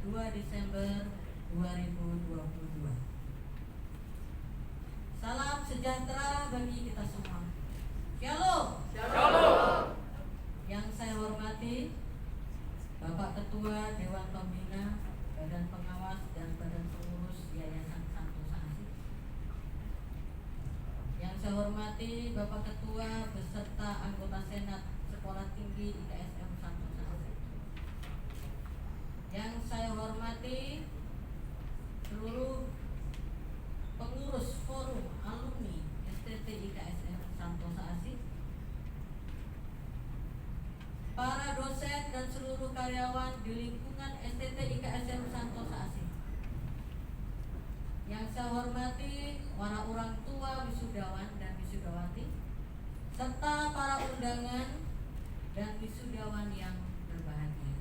2 Desember 2022. Salam sejahtera bagi kita semua. Shalom. Shalom. Yang saya hormati Bapak Ketua Dewan Pembina, Badan Pengawas dan Badan Pengurus Yayasan Santosa Asih. Yang saya hormati Bapak Ketua beserta anggota Senat Sekolah Tinggi IKSM Santosa Asih. Yang saya hormati seluruh pengurus forum alumni STT IKSM Santosa Asih, para dosen dan seluruh karyawan di lingkungan STT IKSM Santosa Asih. Yang saya hormati para orang tua wisudawan dan wisudawati, serta para undangan dan wisudawan yang berbahagia.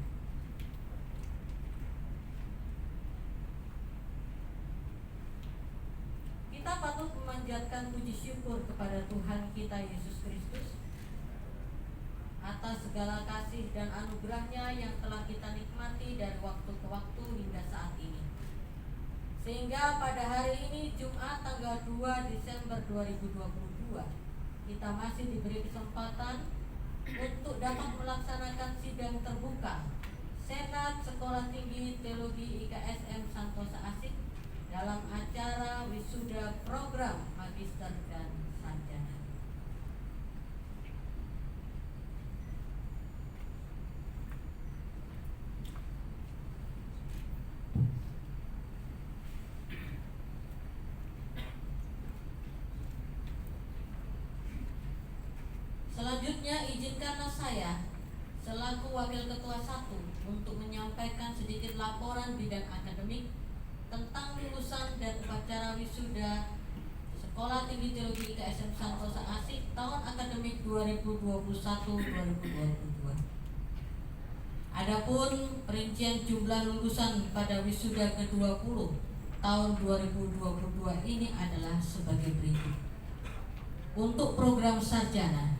Kita patut memanjatkan puji syukur kepada Tuhan kita Yesus Kristus atas segala kasih dan anugerahnya yang telah kita nikmati dari waktu ke waktu hingga saat ini. Sehingga pada hari ini Jumat tanggal 2 Desember 2022 kita masih diberi kesempatan untuk dapat melaksanakan sidang terbuka Senat Sekolah Tinggi Teologi IKSM Santosa Asih dalam acara wisuda program magister dan sarjana. Selanjutnya izinkanlah saya selaku Wakil Ketua 1 untuk menyampaikan sedikit laporan bidang akademik tentang lulusan dan upacara wisuda Sekolah Tinggi Teologi IKSM Santosa Asih tahun akademik 2021-2022. Adapun perincian jumlah lulusan pada wisuda ke-20 tahun 2022 ini adalah sebagai berikut. Untuk program sarjana,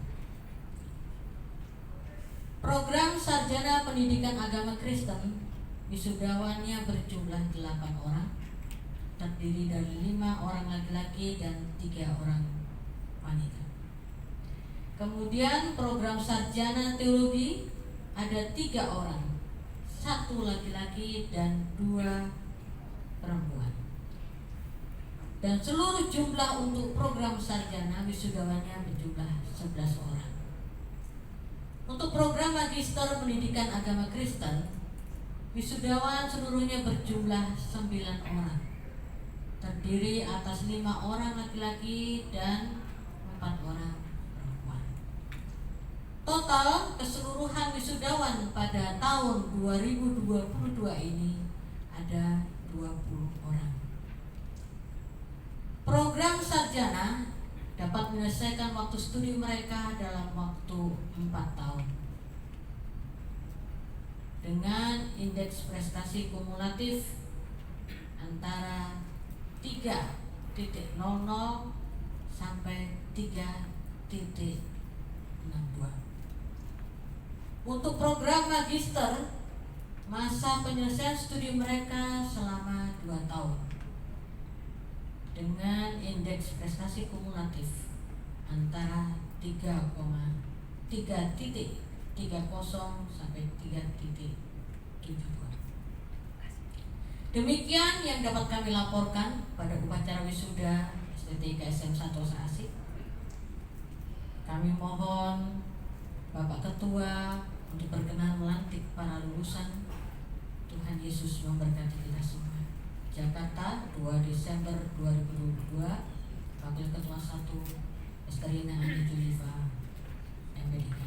program sarjana pendidikan agama Kristen, wisudawannya berjumlah 8 orang, terdiri dari 5 orang laki-laki dan 3 orang wanita. Kemudian program sarjana teologi ada 3 orang, 1 laki-laki dan 2 perempuan. Dan seluruh jumlah untuk program sarjana wisudawannya berjumlah 11 orang. Untuk program magister pendidikan agama Kristen, wisudawan seluruhnya berjumlah 9 orang, terdiri atas 5 orang laki-laki dan 4 orang perempuan. Total keseluruhan wisudawan pada tahun 2022 ini ada 20 orang. Program sarjana dapat menyelesaikan waktu studi mereka dalam waktu 4 tahun dengan indeks prestasi kumulatif antara 3.00 sampai 3.62. Untuk program magister, masa penyelesaian studi mereka selama 2 tahun dengan indeks prestasi kumulatif antara 3.30 sampai 3.72. Demikian yang dapat kami laporkan pada upacara wisuda STT IKSM Santosa Asih. Kami mohon Bapak Ketua untuk berkenan melantik para lulusan. Tuhan Yesus memberkati kita semua. Jakarta, 2 Desember 2022, Wakil Ketua 1 Esterina Andi Juliva, MPDK.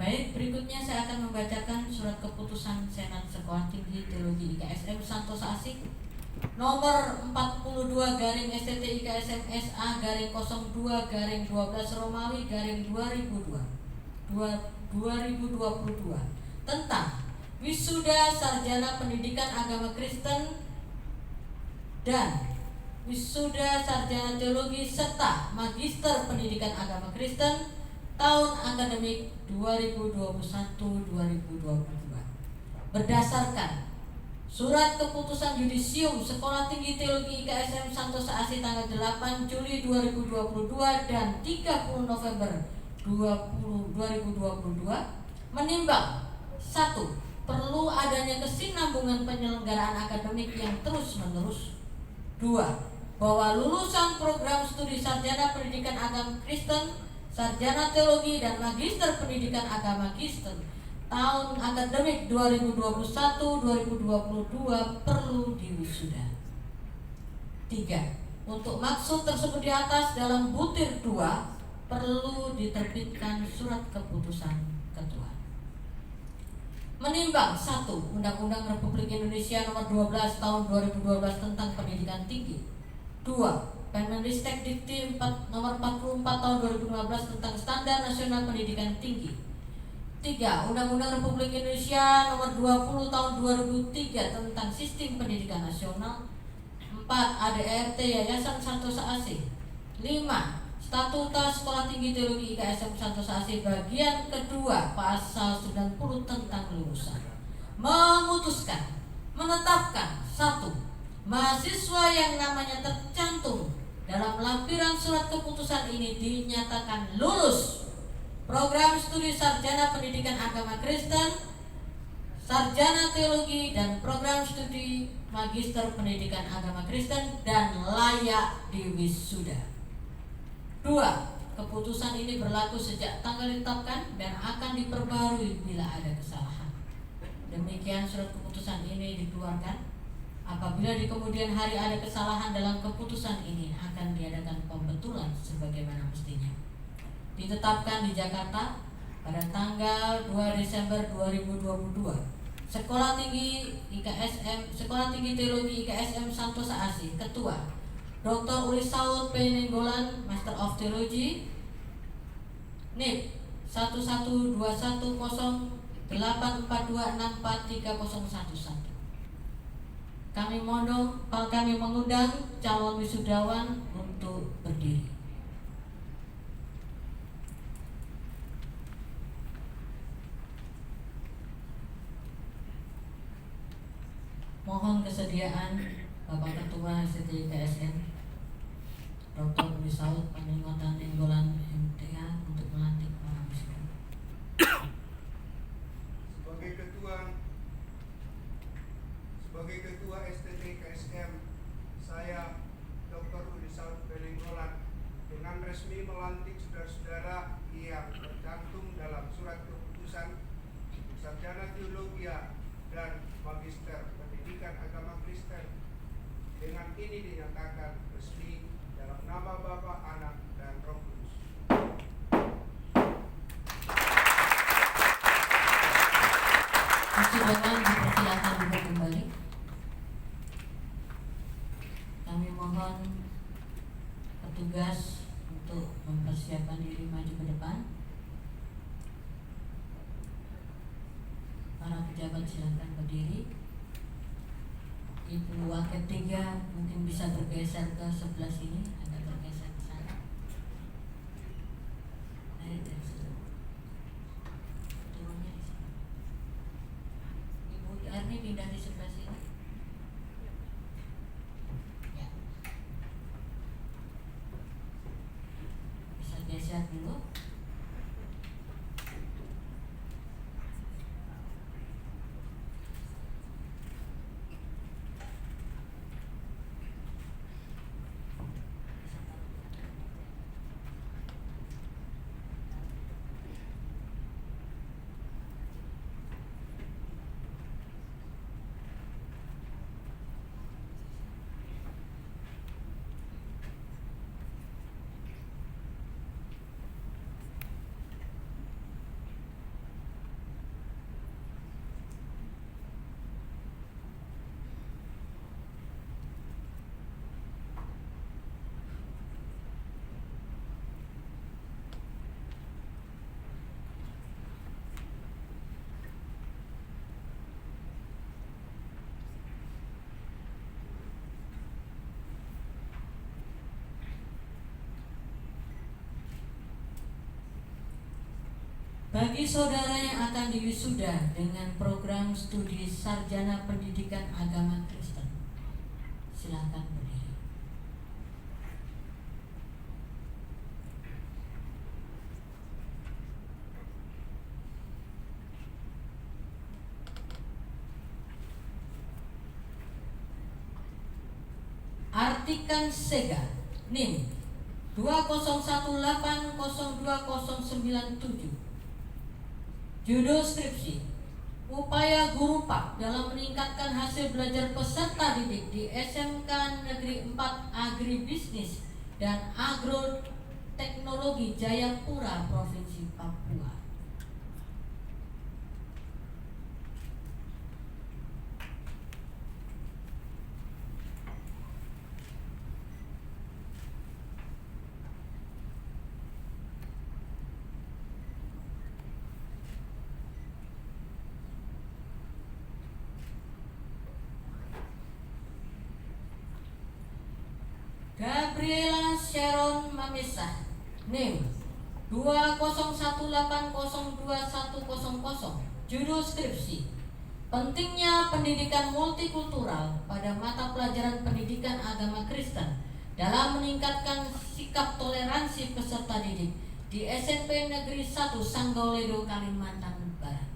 Baik, berikutnya saya akan membacakan surat keputusan Senat Sekolah Tinggi Teologi IKSM Santosa Asih nomor 42 garing STT IKSM SA garing 02 garing 12 Romawi garing 2022 tentang wisuda sarjana pendidikan agama Kristen dan wisuda sarjana teologi serta magister pendidikan agama Kristen tahun akademik 2021-2022 berdasarkan Surat Keputusan Yudisium Sekolah Tinggi Teologi IKSM Santosa ASI tanggal 8 Juli 2022 dan 30 November 2022 menimbang: 1. Perlu adanya kesinambungan penyelenggaraan akademik yang terus-menerus. 2. Bahwa lulusan program studi sarjana pendidikan agama Kristen, sarjana teologi, dan magister pendidikan agama Kristen tahun akademik 2021-2022 perlu diwisuda. 3. Untuk maksud tersebut di atas dalam butir 2 perlu diterbitkan surat keputusan ketua. Menimbang: 1. Undang-Undang Republik Indonesia Nomor 12 Tahun 2012 tentang Pendidikan Tinggi. 2. Permendikbud Dikti Nomor 44 Tahun 2015 tentang Standar Nasional Pendidikan Tinggi. 3. Undang-Undang Republik Indonesia Nomor 20 Tahun 2003 tentang Sistem Pendidikan Nasional. 4. ADRT Yayasan Santosa ASI. 5. Statuta Sekolah Tinggi Teologi IKSM Santosa ASI bagian kedua pasal 90 tentang lulusan memutuskan, menetapkan: 1. Mahasiswa yang namanya tercantum dalam lampiran surat keputusan ini dinyatakan lulus program studi sarjana pendidikan agama Kristen, sarjana teologi, dan program studi magister pendidikan agama Kristen dan layak diwisuda. 2. Keputusan ini berlaku sejak tanggal ditetapkan dan akan diperbarui bila ada kesalahan. Demikian surat keputusan ini dikeluarkan. Apabila di kemudian hari ada kesalahan dalam keputusan ini, akan diadakan pembetulan sebagaimana mestinya. Ditetapkan di Jakarta pada tanggal 2 Desember 2022. Sekolah Tinggi Teologi IKSM Santosa ASI. Ketua: Dr. Uli Saud P. Nenggolan, Master of Theology. NIP 111084264301. Kami mengundang calon wisudawan untuk berdiri. Mohon kesediaan Bapak Ketua STT IKSM Dr. Uli Saud Panenggolan Nenggolan MTA untuk melantik para wisudawan. Sebagai Ketua STT IKSM, saya Dr. Uli Saud Panenggolan dengan resmi melantik saudara-saudara yang tercantum dalam surat keputusan sarjana teologi dan magister pendidikan agama Kristen. Dengan ini dinyatakan resmi dalam nama Bapa, Anak, dan Roh Kudus. Wisudawan dipersilakan duduk kembali. Kami mohon petugas untuk mempersiapkan diri maju ke depan. Para pejabat silakan berdiri. Ibu Wakil 3 mungkin bisa bergeser ke sebelah sini, agak bergeser ke sana. Dari sini. Turunnya di sini. Ibu Erni pindah di sebelah sini. Ya. Bisa geser dulu. Bagi saudara yang akan diwisuda dengan program studi sarjana pendidikan agama Kristen, silakan berdiri. Artikan Sega, NIM 201802097. Judul skripsi: upaya guru Pak dalam meningkatkan hasil belajar peserta didik di SMK Negeri 4 Agribisnis dan Agroteknologi Jayapura, Provinsi Papua. Gabriela Sharon Mamesah, NIM 201802100. Judul skripsi: pentingnya pendidikan multikultural pada mata pelajaran pendidikan agama Kristen dalam meningkatkan sikap toleransi peserta didik di SMP Negeri 1 Sanggoledo, Kalimantan Barat.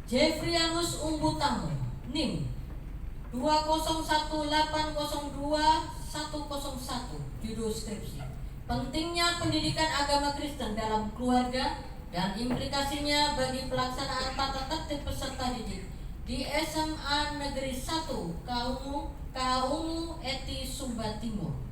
Jeffrianus Umbutamu, NIM 201802101. Judul skripsi: pentingnya pendidikan agama Kristen dalam keluarga dan implikasinya bagi pelaksanaan tata tertib peserta didik di SMA Negeri 1 Kaungu Eti, Sumba Timur.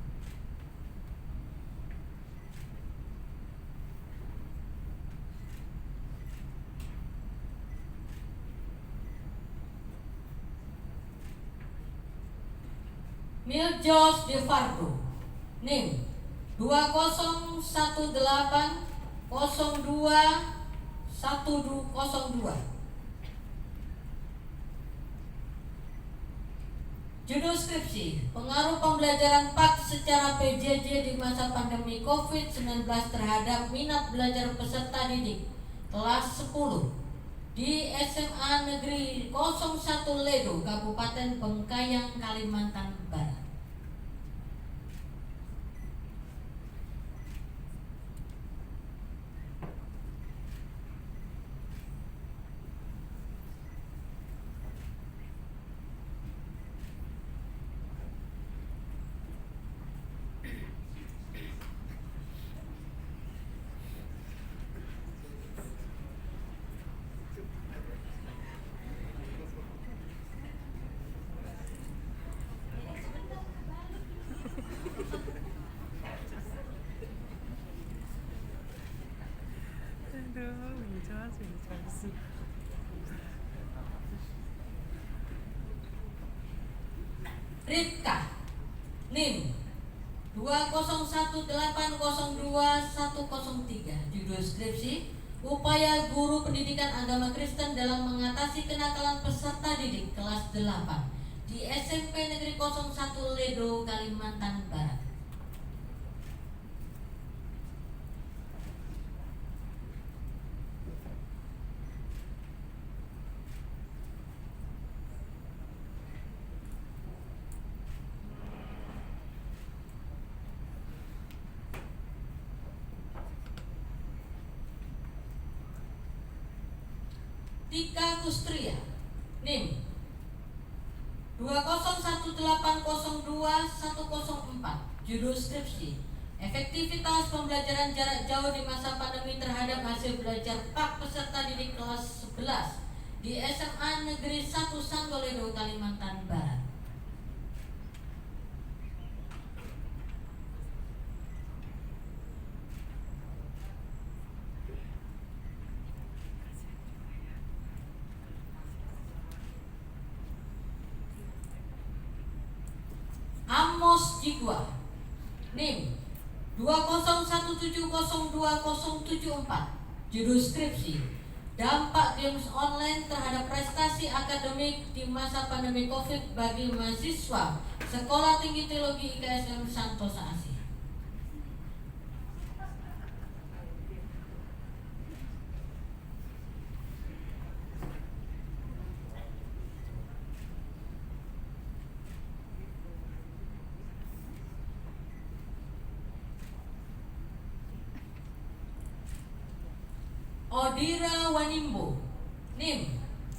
Miljos De Fardo, NIM 201802102. Judul skripsi: pengaruh pembelajaran PAK secara PJJ di masa pandemi COVID-19 terhadap minat belajar peserta didik kelas 10 di SMA Negeri 01 Ledo, Kabupaten Bengkayang, Kalimantan Barat. Ripka, NIM 201802103. Judul skripsi: upaya guru pendidikan agama Kristen dalam mengatasi kenakalan peserta didik kelas 8 di SMP Negeri 01 Ledo, Kalimantan Barat. Tika Kustria, NIM 201802104. Judul skripsi: efektivitas pembelajaran jarak jauh di masa pandemi terhadap hasil belajar PAK peserta didik kelas 11 di SMA Negeri 1 Sanggoledo, Kalimantan Barat. Amos Jigwa, NIM 201702074. Judul skripsi: dampak games online terhadap prestasi akademik di masa pandemi COVID bagi mahasiswa Sekolah Tinggi Teologi IKSM Santosa Asih. Odira Wanimbo, NIM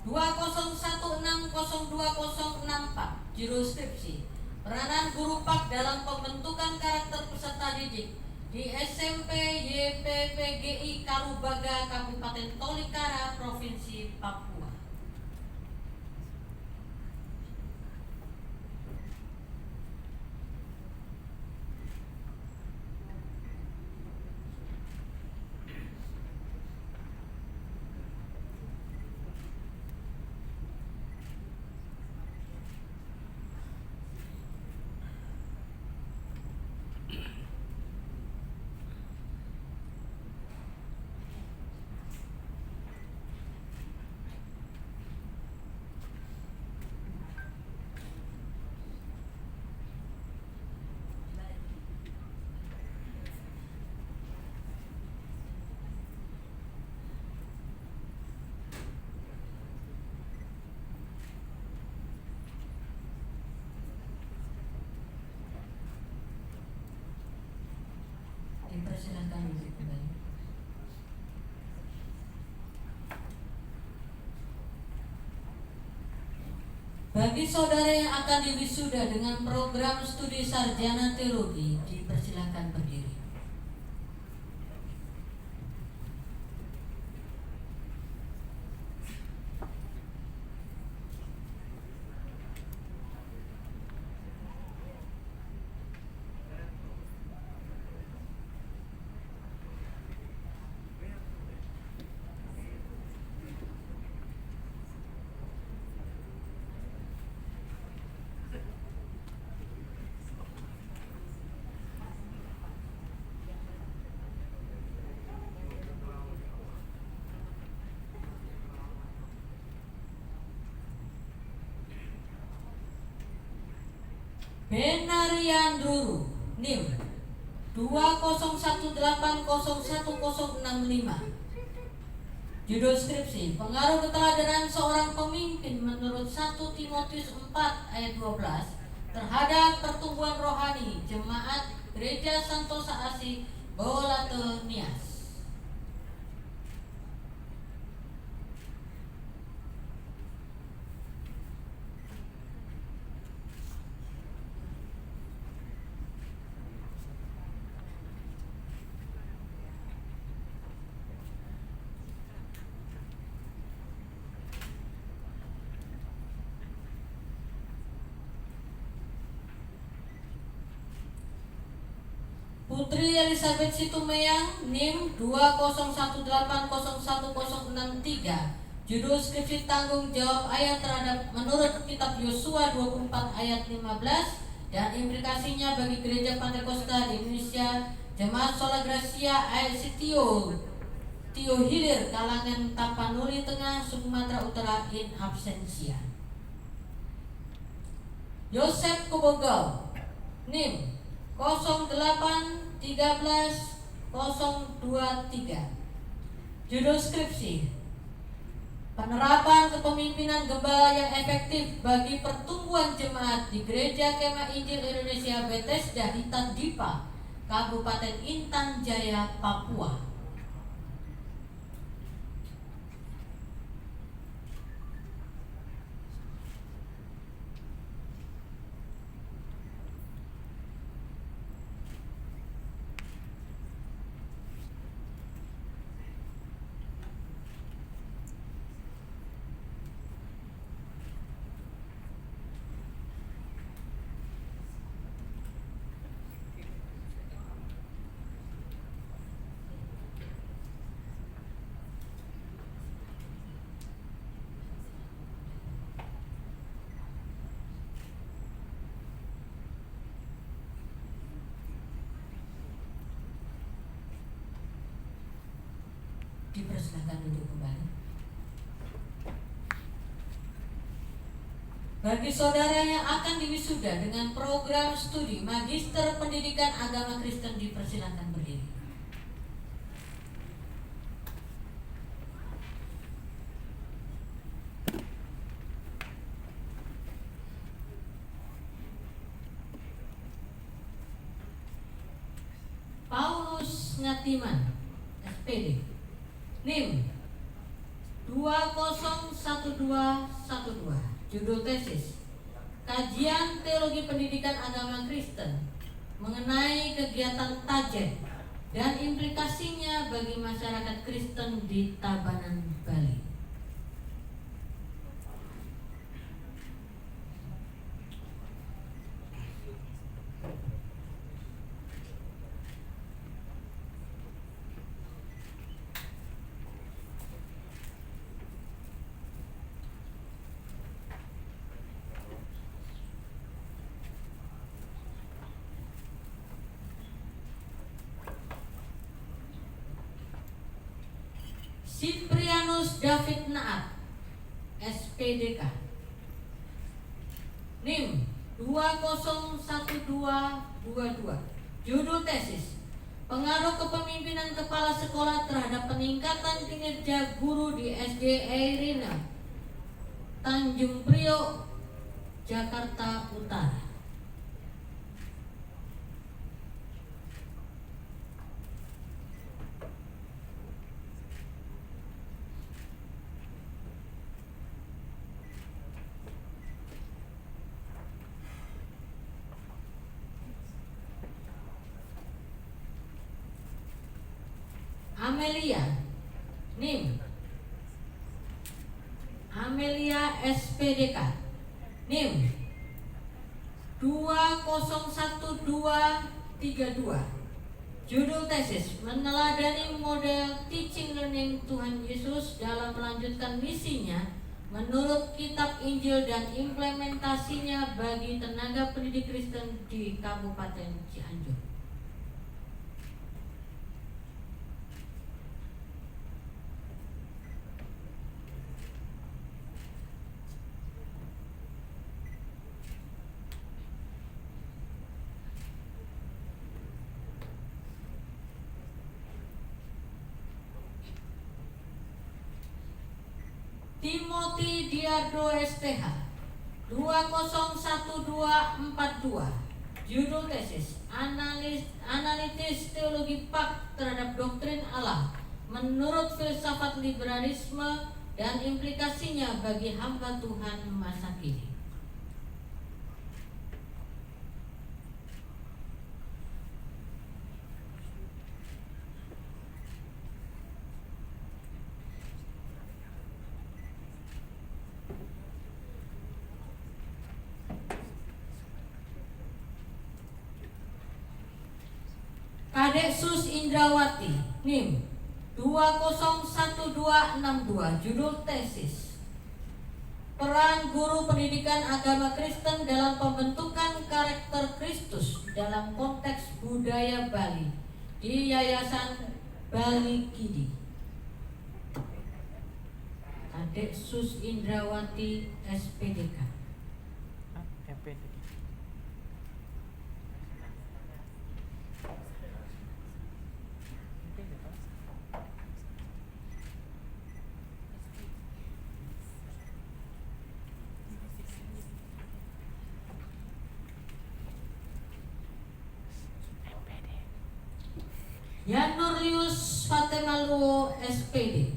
201602064. Judul skripsi: peranan guru PAK dalam pembentukan karakter peserta didik di SMP YPPGI Karubaga, Kabupaten Tolikara, Provinsi Papua. Dipersilakan duduk kembali. Bagi saudara yang akan diwisuda dengan program studi sarjana teologi, dipersilakan berdiri. Benarian Duru, NIM 201801065. Judul skripsi: pengaruh keteladanan seorang pemimpin menurut 1 Timotius 4 ayat 12 terhadap pertumbuhan rohani Jemaat Gereja Santosa Asih Bolate Nias. Putri Elizabeth Situmeyang, NIM 201801063. Judul skripsi: tanggung jawab ayat terhadap menurut kitab Yosua 24 ayat 15 dan implikasinya bagi Gereja Pantekosta di Indonesia, Jemaat Sola Gracia AIC Tio Hilir, kalangan Tapanuli Tengah, Sumatera Utara, in absentia. Yosef Kobogau, NIM 0813023. Judul skripsi: penerapan kepemimpinan gembala yang efektif bagi pertumbuhan jemaat di Gereja Kemah Injil Indonesia Bethesda Hitan Dipa, Kabupaten Intan Jaya, Papua. Dipersilakan untuk kembali. Bagi saudara yang akan diwisuda dengan program studi Magister Pendidikan Agama Kristen, dipersilakan berdiri. Paulus Ngatiman, SPD, NIM 201212. Judul tesis: Kajian Teologi Pendidikan Agama Kristen mengenai kegiatan Tajen dan implikasinya bagi masyarakat Kristen di Tabanan, Bali. Siprianus David Naat, SPDK, NIM 201222. Judul tesis: Pengaruh kepemimpinan kepala sekolah terhadap peningkatan kinerja guru di SD Eirina, Tanjung Priok, Jakarta Utara. Amelia, NIM Amelia, SPDK, NIM 201232. Judul tesis: Meneladani model teaching learning Tuhan Yesus dalam melanjutkan misinya menurut Kitab Injil dan implementasinya bagi tenaga pendidik Kristen di Kabupaten Cianjur. Timothy Diardo, STH, 201242. Judul tesis: Analitis Teologi Pak terhadap Doktrin Allah menurut filsafat liberalisme dan implikasinya bagi hamba Tuhan masa kini. Kadeksus Indrawati, NIM 201262. Judul tesis: Peran Guru Pendidikan Agama Kristen dalam pembentukan karakter Kristus dalam konteks budaya Bali di Yayasan Bali Kidi. Kadeksus Indrawati, SPDK. Yanurius Fatemaluo, SPD,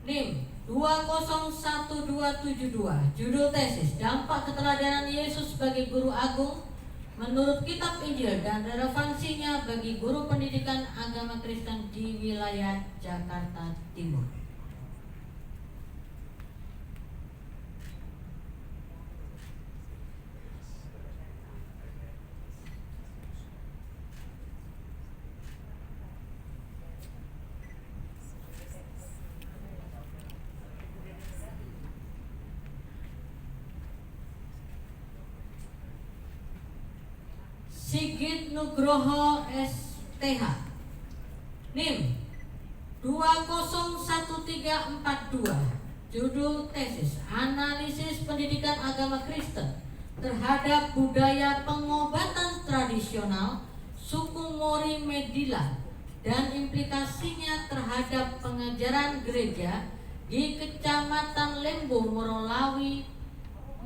NIM 201272. Judul tesis: Dampak keteladanan Yesus sebagai Guru Agung menurut Kitab Injil dan relevansinya bagi guru pendidikan agama Kristen di wilayah Jakarta Timur. Sigit Nugroho, STH, NIM 201.342. Judul tesis Analisis Pendidikan Agama Kristen terhadap budaya pengobatan tradisional suku Mori Medila dan implikasinya terhadap pengajaran gereja di Kecamatan Lembo,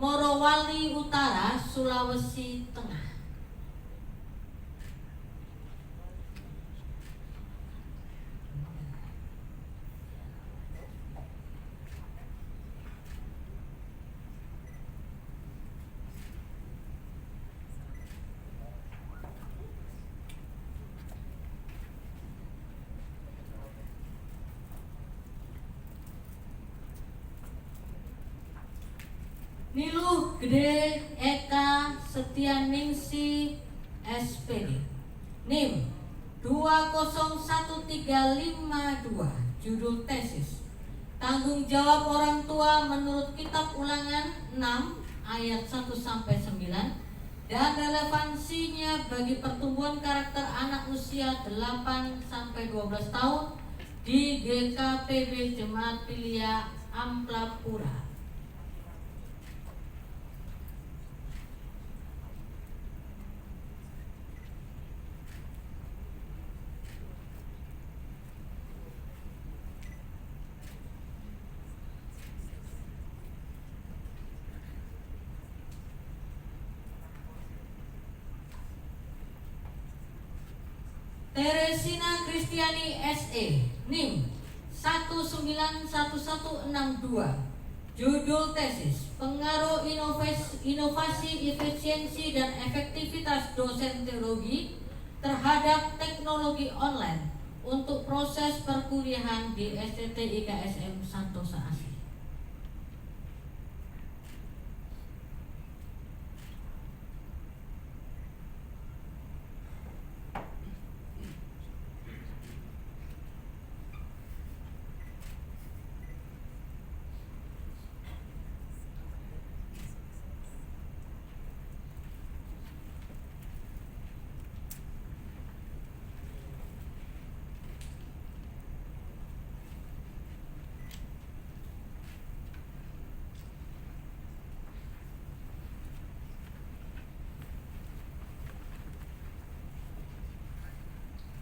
Morowali Utara, Sulawesi Tengah. Niluh Gede Eka Setianingsi SPD, NIM 201.352. Judul tesis Tanggung jawab orang tua menurut Kitab Ulangan 6 ayat 1-9 dan relevansinya bagi pertumbuhan karakter anak usia 8-12 tahun di GKPB Jemaat Pilia Amplapura. Teresina Kristiani SE, NIM 191162. Judul tesis Pengaruh inovasi, efisiensi, dan efektivitas dosen teologi terhadap teknologi online untuk proses perkuliahan di STT IKSM Santosa Asih.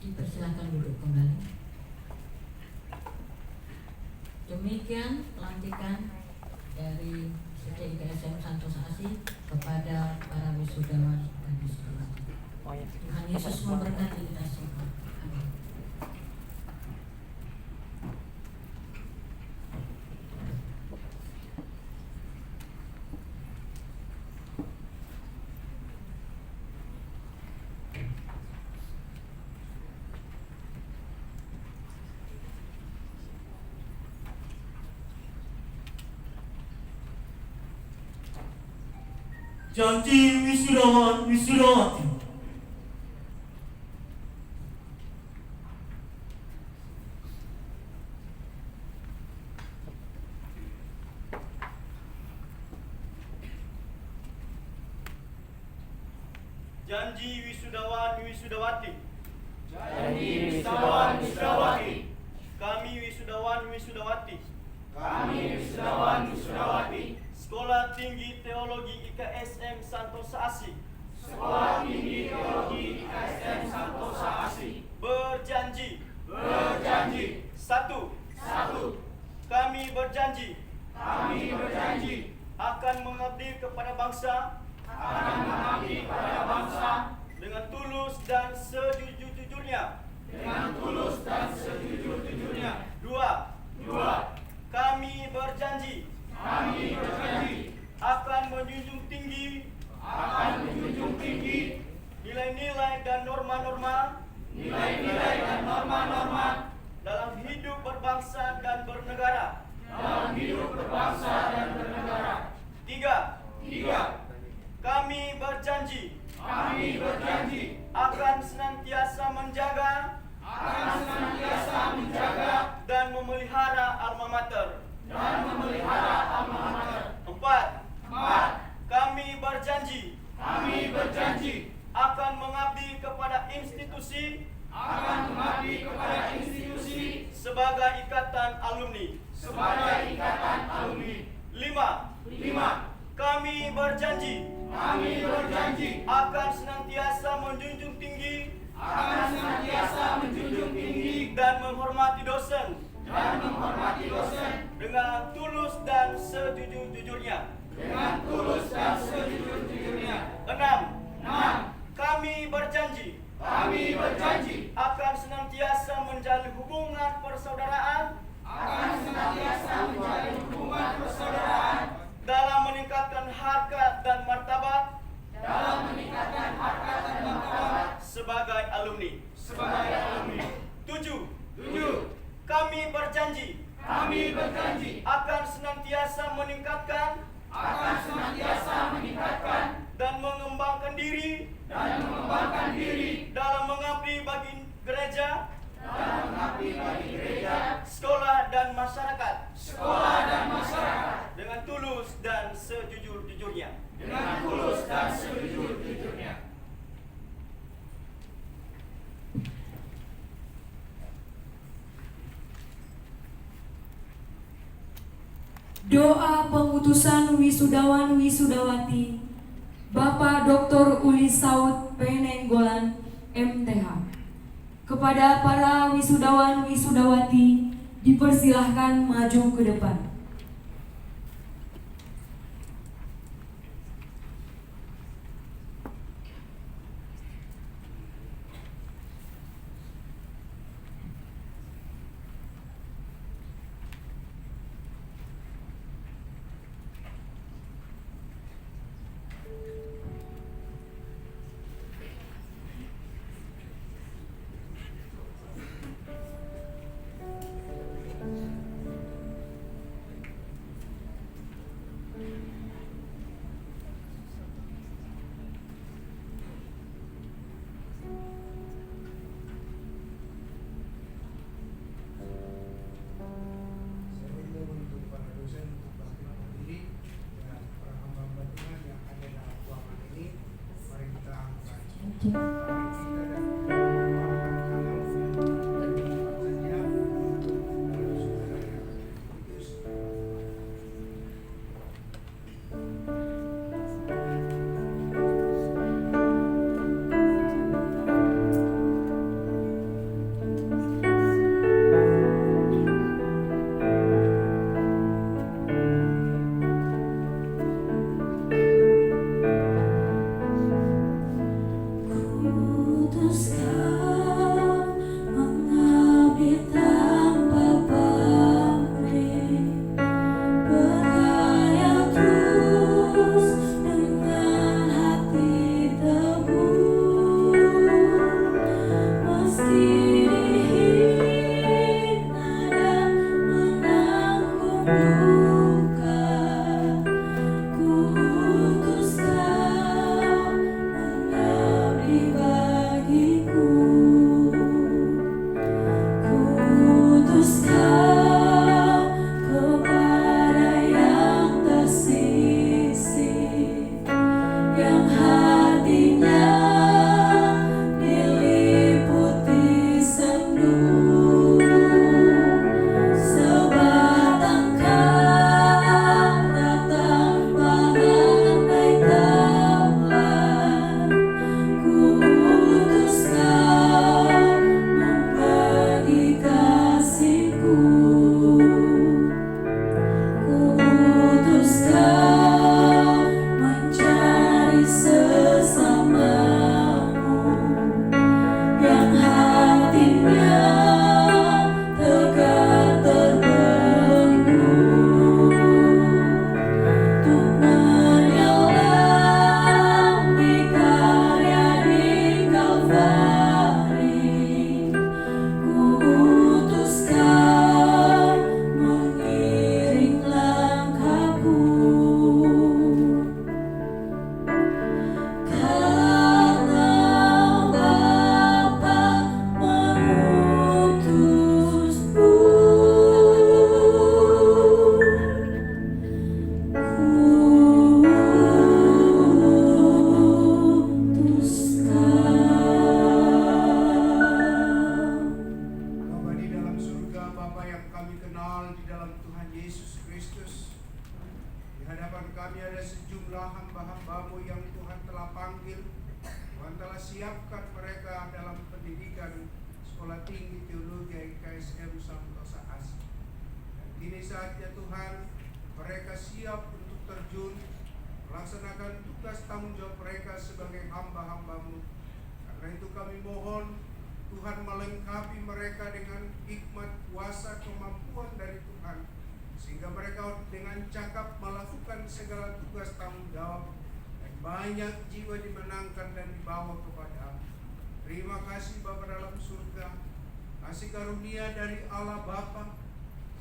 Dipersilakan duduk kembali. Demikian pelantikan dari STIKSM Santosa Asih kepada para wisudawan dan wisudawati. Tuhan Yesus memberkati kita semua. Amin. Janji wisudawan wisudawati. Janji wisudawan wisudawati. Janji wisudawan wisudawati. Kami wisudawan wisudawati. Kami wisudawan wisudawati. Sekolah Tinggi Teologi IKSM Santosa Asih. Sekolah Tinggi Teologi IKSM Santosa Asih. Berjanji. Berjanji. Satu. Kami berjanji. Kami berjanji. Akan mengabdi kepada bangsa. Akan mengabdi kepada bangsa. Dengan tulus dan sejujur-jujurnya. Dengan tulus dan sejujur-jujurnya. Dua. Kami berjanji. Kami berjanji. Akan menjunjung tinggi. Akan menjunjung tinggi. Nilai-nilai dan norma-norma. Nilai-nilai dan norma-norma. Dalam hidup berbangsa dan bernegara. Dalam hidup berbangsa dan bernegara. Tiga. Kami berjanji. Kami berjanji. Akan senantiasa menjaga. Akan senantiasa menjaga. Dan memelihara alma mater. Dan memelihara alma mater. Empat. Kami berjanji. Kami berjanji. Akan mengabdi kepada institusi. Akan mengabdi kepada institusi. Sebagai ikatan alumni. sebagai ikatan alumni. 5. Kami berjanji akan senantiasa menjunjung tinggi dan menghormati dosen dengan tulus dan sejujur-jujurnya. 6. Kami berjanji akan senantiasa menjalin hubungan persaudaraan dalam meningkatkan harkat dan martabat sebagai alumni. 7. Kami berjanji akan senantiasa meningkatkan dan mengembangkan diri dalam mengabdi bagi gereja, sekolah dan masyarakat dengan tulus dan sejujur-jujurnya. Doa pengutusan wisudawan wisudawati Bapak Dr. Uli Saud Penenggolan MTH. Kepada para wisudawan wisudawati dipersilahkan maju ke depan. Sebatang kami kenal di dalam Tuhan Yesus Kristus. Di hadapan kami ada sejumlah hamba-hambamu yang Tuhan telah panggil. Tuhan telah siapkan mereka dalam pendidikan Sekolah Tinggi Teologi IKSM Santosa Asi. Dan kini saatnya Tuhan, mereka siap untuk terjun melaksanakan tugas tanggung jawab mereka sebagai hamba-hambamu. Karena itu kami mohon Tuhan melengkapi mereka dengan hikmat, kuasa, kemampuan dari Tuhan, sehingga mereka dengan cakap melakukan segala tugas tanggung jawab dan banyak jiwa dimenangkan dan dibawa kepada-Mu. Terima kasih Bapa dalam surga, kasih karunia dari Allah Bapa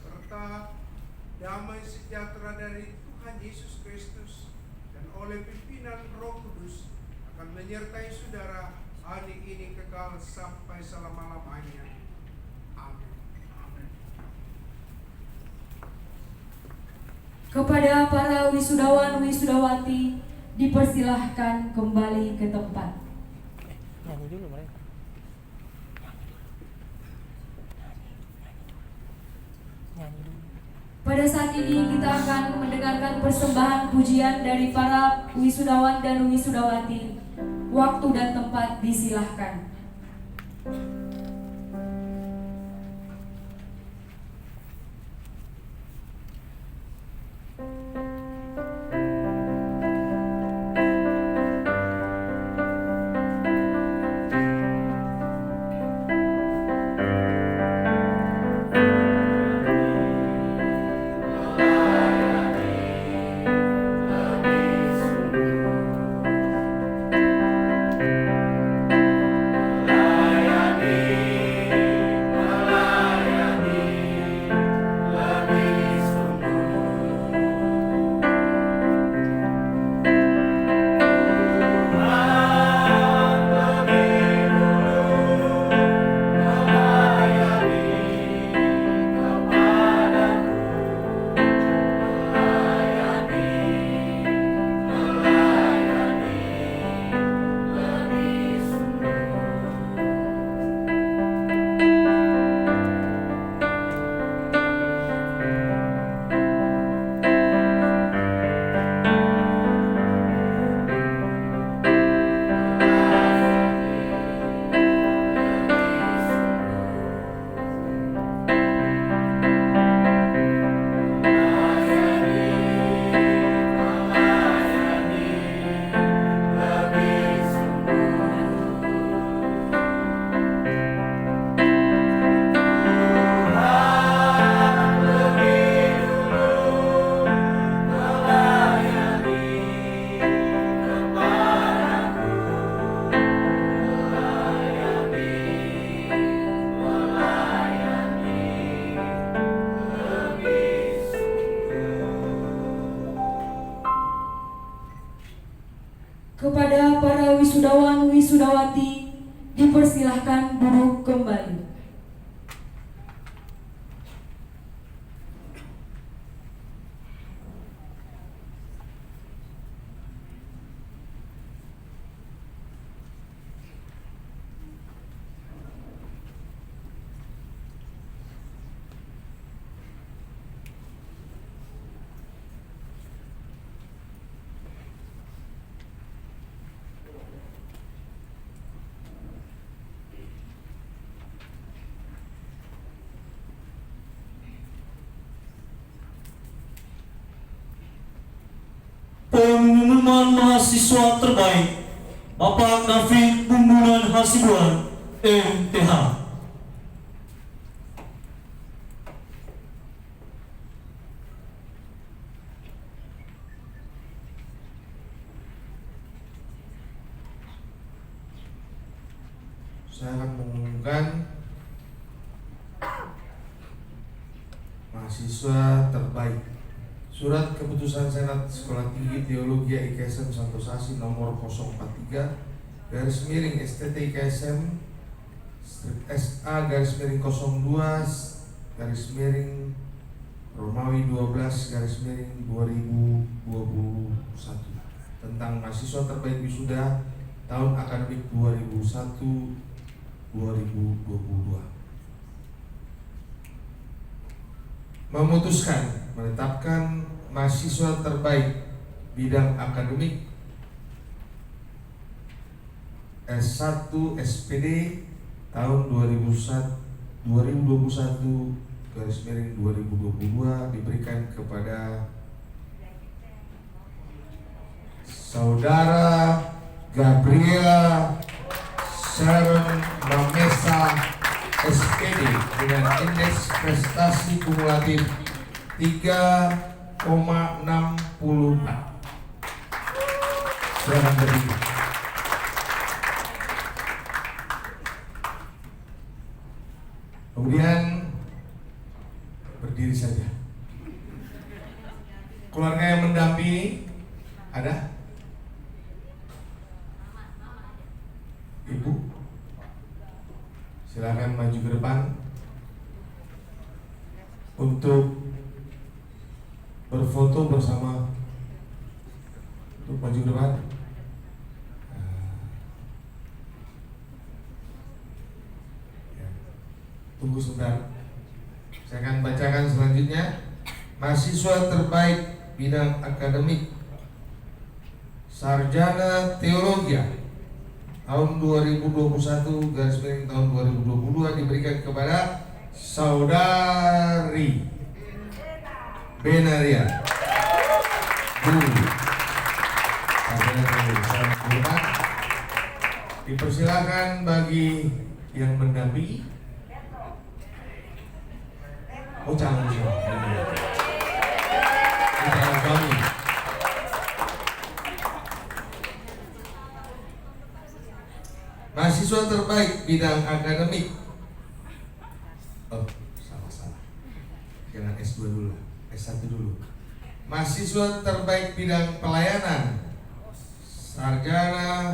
serta damai sejahtera dari Tuhan Yesus Kristus dan oleh pimpinan Roh Kudus akan menyertai saudara hari ini kekal sampai selama-lamanya. Amin. Kepada para wisudawan wisudawati dipersilahkan kembali ke tempat. Nyanyi dulu mereka. Nyanyi dulu. Pada saat ini kita akan mendengarkan persembahan pujian dari para wisudawan dan wisudawati. Waktu dan tempat disilahkan. Kepada para wisudawan wisudawati dipersilahkan duduk kembali. Pengumuman mahasiswa terbaik Bapak David Bumbulan Hasibuan, MTH. Saya akan mengumumkan mahasiswa terbaik. Surat Keputusan Senat Sekolah Tinggi Teologi IKSM Santosa Asi nomor 043 STT IKSM SA /02 Romawi 12 2021 tentang mahasiswa terbaik wisuda tahun akademik 2001-2022. memutuskan menetapkan mahasiswa terbaik bidang akademik S1 SPD tahun 2021 garis miring 2022 diberikan kepada Saudara Gabriela Sharon Mamesa SPD dengan indeks prestasi kumulatif 3,64. Silakan berdiri. Kemudian berdiri saja. Keluarga yang mendampingi ada? Ibu, silakan maju ke depan untuk berfoto bersama. Untuk maju ke depan. Tunggu sebentar. Saya akan bacakan selanjutnya. Mahasiswa terbaik bidang akademik Sarjana Teologi tahun 2021 garis miring tahun 2022 diberikan kepada Saudari Benaria Guru. Dipersilakan bagi yang mendampingi. Oh, jangan kami. Mahasiswa terbaik bidang akademik. Oh, salah. Jangan S2 dulu, S1 dulu. Mahasiswa terbaik bidang pelayanan Sarjana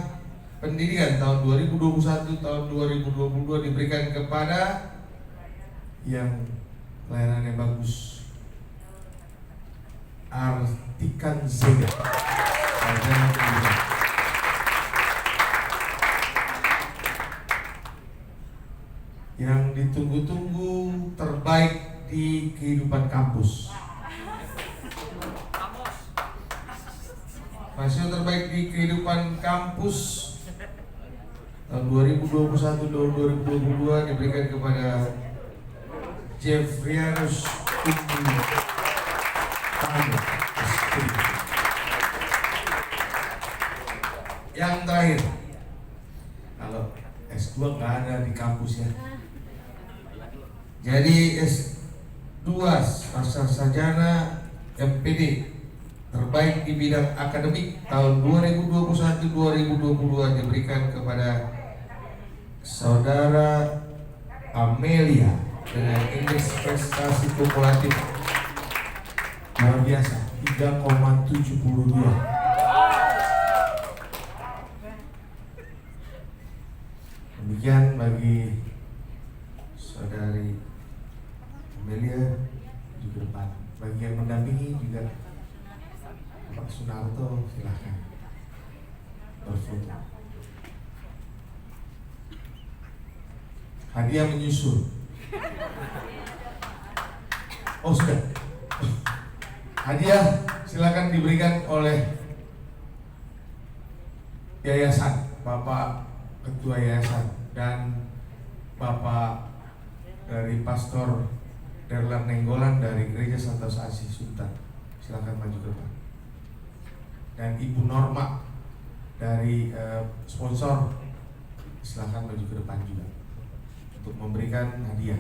Pendidikan tahun 2021 tahun 2022 diberikan kepada yang pelayanannya bagus, Artikan Zega. Yang ditunggu-tunggu terbaik di kehidupan kampus. Mahasiswa terbaik di kehidupan kampus tahun 2021 tahun 2022 diberikan kepada Jeffrianus Tumbu Tano. Yang terakhir, kalau S2 nggak ada di kampus ya. Jadi S2 sarjana MPD terbaik di bidang akademik tahun 2021-2022 diberikan kepada Saudara Amelia dengan indeks prestasi kumulatif luar biasa 3,72. Demikian bagi Saudari Amelia di depan. Bagi yang mendampingi juga Pak Sunarto, silahkan berfoto. Hadiah menyusul. Oh sudah. Hadiah silakan diberikan oleh yayasan, Bapak Ketua Yayasan dan Bapak dari Pastor Derlan Nenggolan dari Gereja Santos Asih Sultan. Silakan maju ke depan. Dan Ibu Norma dari sponsor, silakan maju ke depan juga untuk memberikan hadiah.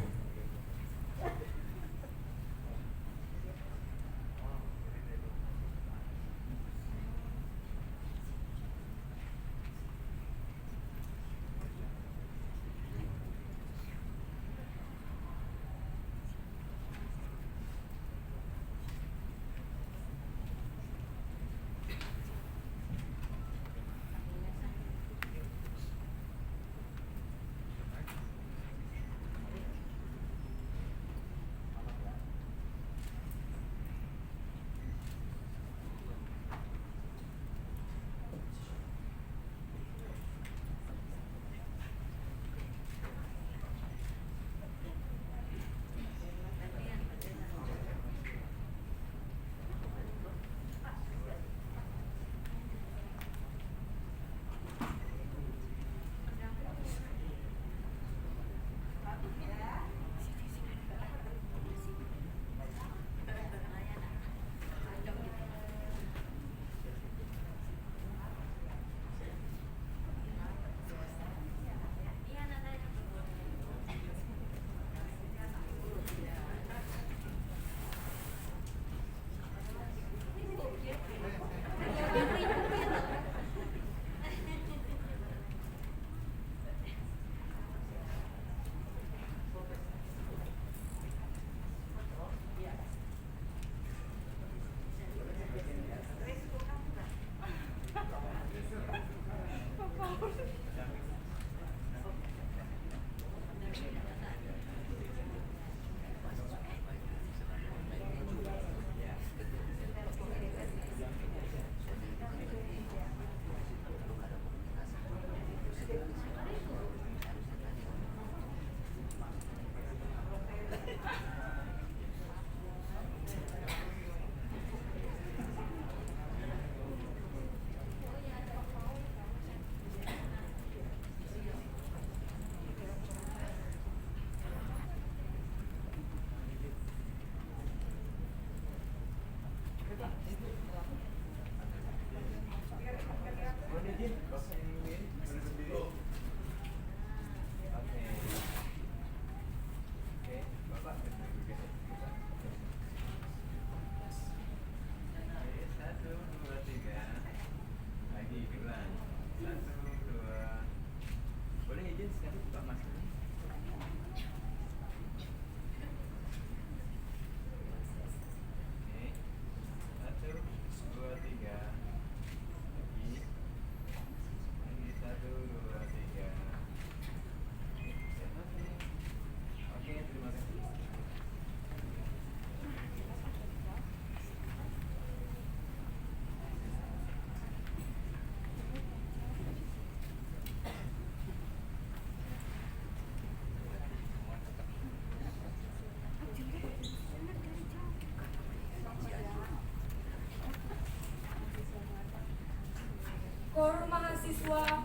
mahasiswa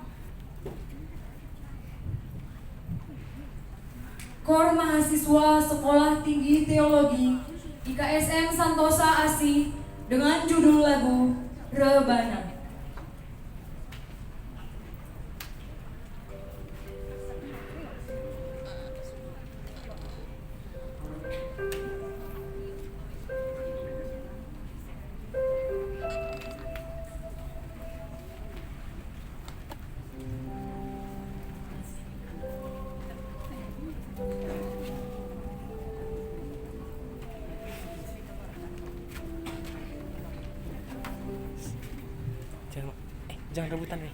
Kor Mahasiswa Sekolah Tinggi Teologi IKSM Santosa Asih dengan judul lagu Rebana. Jangan rebutan nih.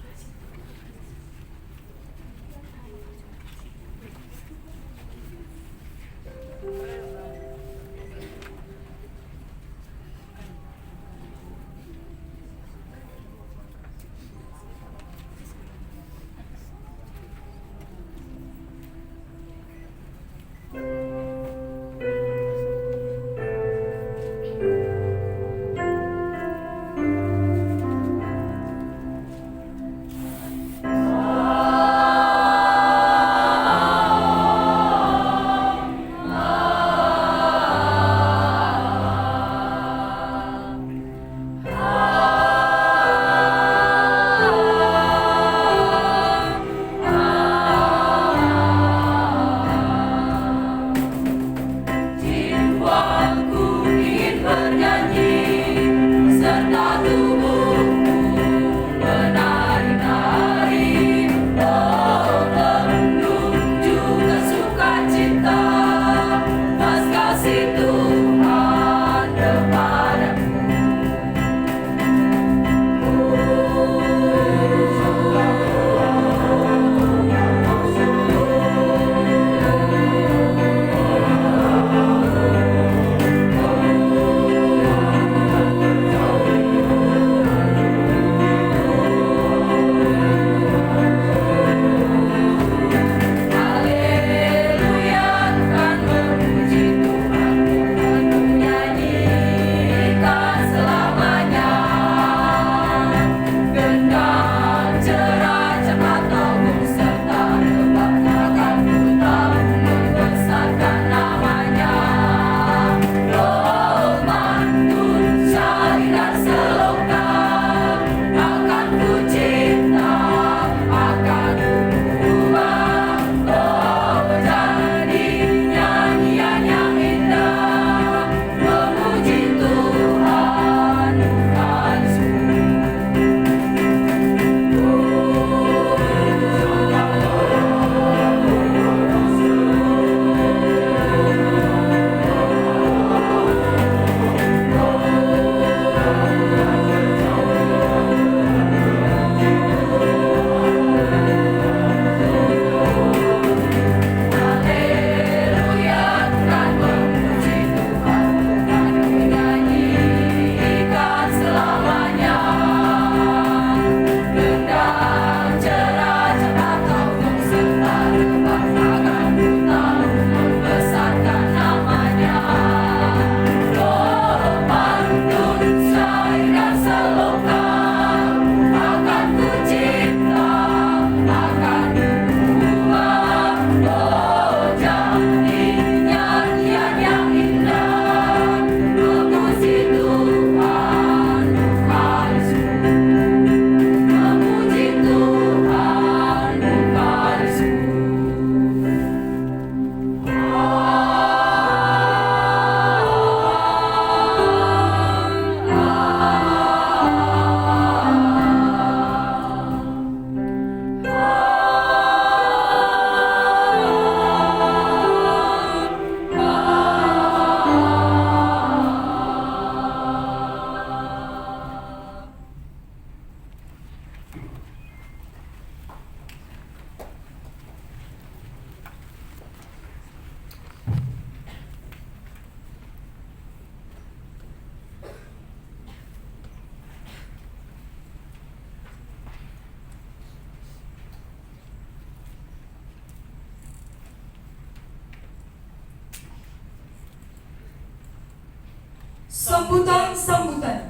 Sambutan.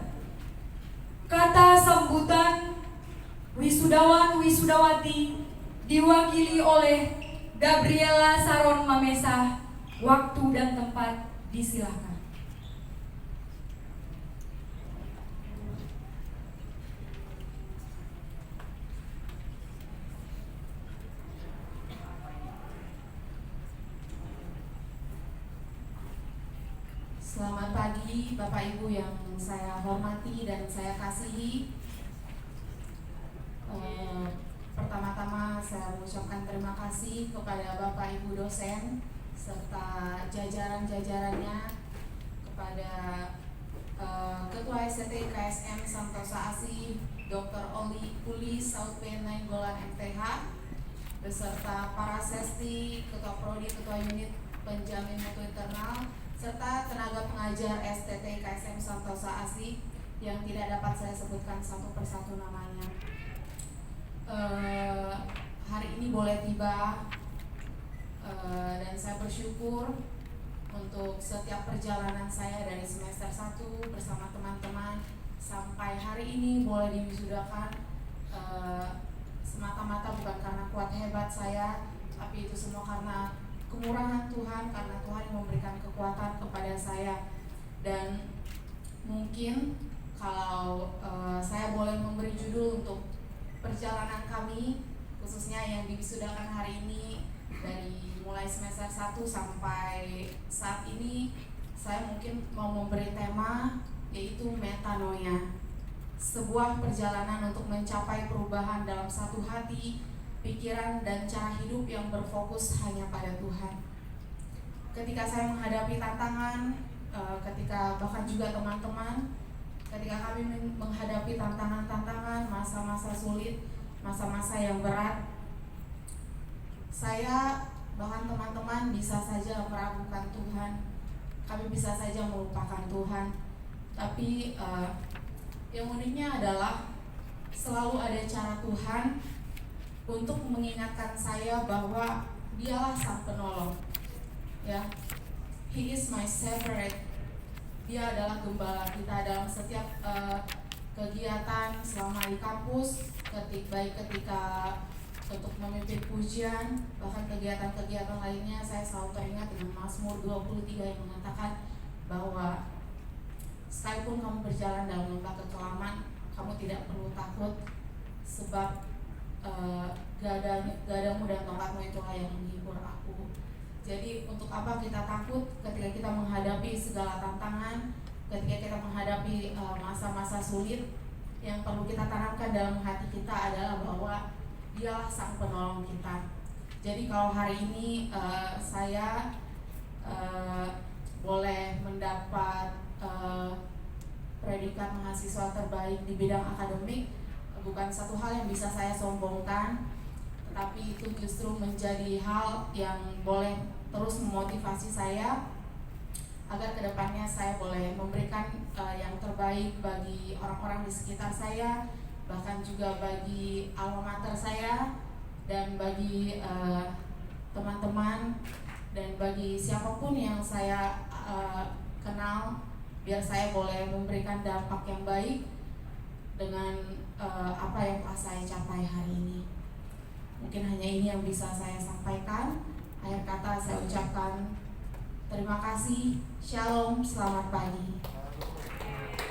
Kata sambutan wisudawan wisudawati diwakili oleh Gabriela Saron Mamesa. Waktu dan tempat disilahkan. Selamat pagi Bapak Ibu yang saya hormati dan saya kasihi. Pertama-tama saya mengucapkan terima kasih kepada Bapak Ibu dosen serta jajaran-jajarannya, kepada Ketua STT KSM Santosa ASI Dr. Uli Sautpen Nainggolan MTH, beserta para sesti, Ketua Prodi, Ketua Unit Penjamin Mutu Internal, serta tenaga pengajar STT KSM Santosa ASI yang tidak dapat saya sebutkan satu persatu namanya. Hari ini boleh tiba, dan saya bersyukur untuk setiap perjalanan saya dari semester 1 bersama teman-teman sampai hari ini boleh diwisudakan, semata-mata bukan karena kuat hebat saya, tapi itu semua karena kemurahan Tuhan, karena Tuhan yang memberikan kekuatan kepada saya. Dan mungkin kalau saya boleh memberi judul untuk perjalanan kami, khususnya yang diwisudakan hari ini dari mulai semester 1 sampai saat ini, saya mungkin mau memberi tema yaitu metanoia, sebuah perjalanan untuk mencapai perubahan dalam satu hati, pikiran dan cara hidup yang berfokus hanya pada Tuhan. Ketika saya menghadapi tantangan, ketika bahkan juga teman-teman, ketika kami menghadapi tantangan-tantangan, masa-masa sulit, masa-masa yang berat, saya bahkan teman-teman bisa saja meragukan Tuhan, kami bisa saja melupakan Tuhan. Tapi yang uniknya adalah selalu ada cara Tuhan untuk mengingatkan saya bahwa Dialah Sang Penolong. Ya, He is my shepherd. Dia adalah gembala kita dalam setiap kegiatan selama di kampus, baik ketika untuk memimpin pujian, bahkan kegiatan-kegiatan lainnya. Saya selalu teringat dengan Mazmur 23 yang mengatakan bahwa sekalipun kamu berjalan dalam lembah kekelaman, kamu tidak perlu takut, sebab gadamu dan tongkatmu itulah yang menghibur aku. Jadi untuk apa kita takut ketika kita menghadapi segala tantangan, ketika kita menghadapi masa-masa sulit? Yang perlu kita tanamkan dalam hati kita adalah bahwa Dialah Sang Penolong kita. Jadi kalau hari ini saya boleh mendapat predikat mahasiswa terbaik di bidang akademik, bukan satu hal yang bisa saya sombongkan, tetapi itu justru menjadi hal yang boleh terus memotivasi saya agar kedepannya saya boleh memberikan yang terbaik bagi orang-orang di sekitar saya, bahkan juga bagi alma mater saya, dan bagi teman-teman, dan bagi siapapun yang saya kenal, biar saya boleh memberikan dampak yang baik dengan apa yang telah saya capai hari ini. Mungkin hanya ini yang bisa saya sampaikan. Akhir kata saya ucapkan terima kasih. Shalom, selamat pagi.